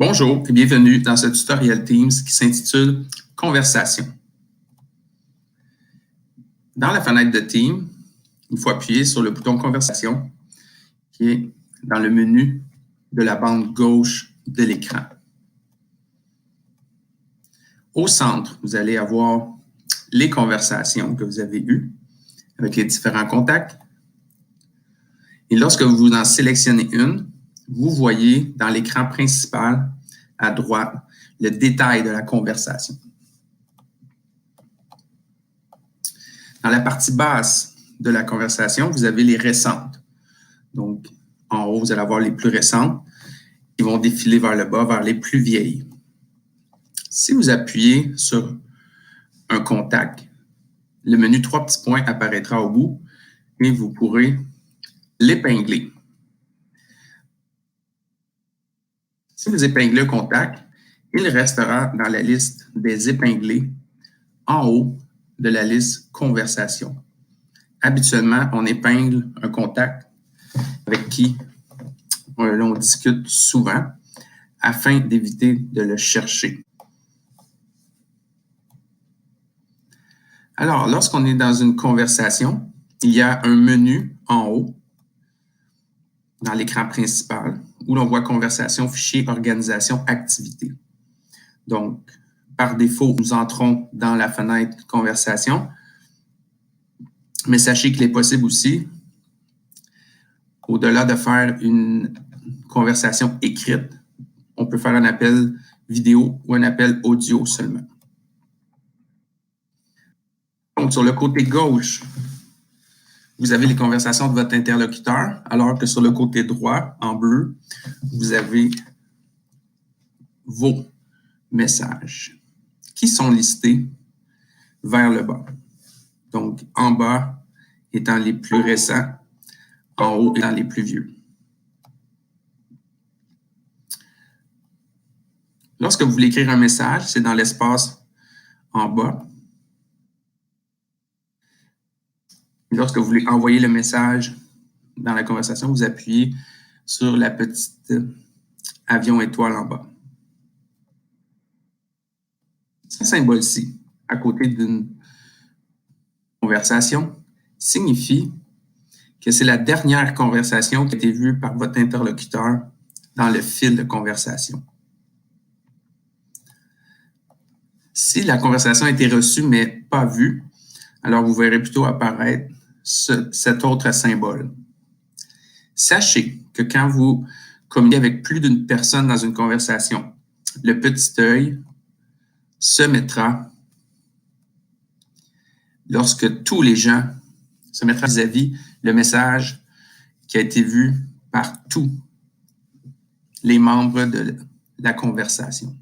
Bonjour et bienvenue dans ce tutoriel Teams qui s'intitule « Conversation ». Dans la fenêtre de Teams, il faut appuyer sur le bouton « Conversation » qui est dans le menu de la bande gauche de l'écran. Au centre, vous allez avoir les conversations que vous avez eues avec les différents contacts. Et lorsque vous en sélectionnez une, vous voyez dans l'écran principal à droite le détail de la conversation. Dans la partie basse de la conversation, vous avez les récentes. Donc, en haut, vous allez avoir les plus récentes qui vont défiler vers le bas, vers les plus vieilles. Si vous appuyez sur un contact, le menu 3 petits points apparaîtra au bout et vous pourrez l'épingler. Si vous épinglez un contact, il restera dans la liste des épinglés en haut de la liste Conversation. Habituellement, on épingle un contact avec qui on discute souvent afin d'éviter de le chercher. Alors, lorsqu'on est dans une conversation, il y a un menu en haut dans l'écran principal où l'on voit Conversation, Fichier, Organisation, Activité. Donc, par défaut, nous entrons dans la fenêtre Conversation, mais sachez qu'il est possible aussi, au-delà de faire une conversation écrite, on peut faire un appel vidéo ou un appel audio seulement. Donc, sur le côté gauche, vous avez les conversations de votre interlocuteur, alors que sur le côté droit, en bleu, vous avez vos messages qui sont listés vers le bas. Donc, en bas étant les plus récents, en haut étant les plus vieux. Lorsque vous voulez écrire un message, c'est dans l'espace en bas. Lorsque vous voulez envoyer le message dans la conversation, vous appuyez sur la petite avion étoile en bas. Ce symbole-ci, à côté d'une conversation, signifie que c'est la dernière conversation qui a été vue par votre interlocuteur dans le fil de conversation. Si la conversation a été reçue mais pas vue, alors vous verrez plutôt apparaître cet autre symbole. Sachez que quand vous communiquez avec plus d'une personne dans une conversation, le petit œil se mettra lorsque tous les gens se mettra vis-à-vis le message qui a été vu par tous les membres de la conversation.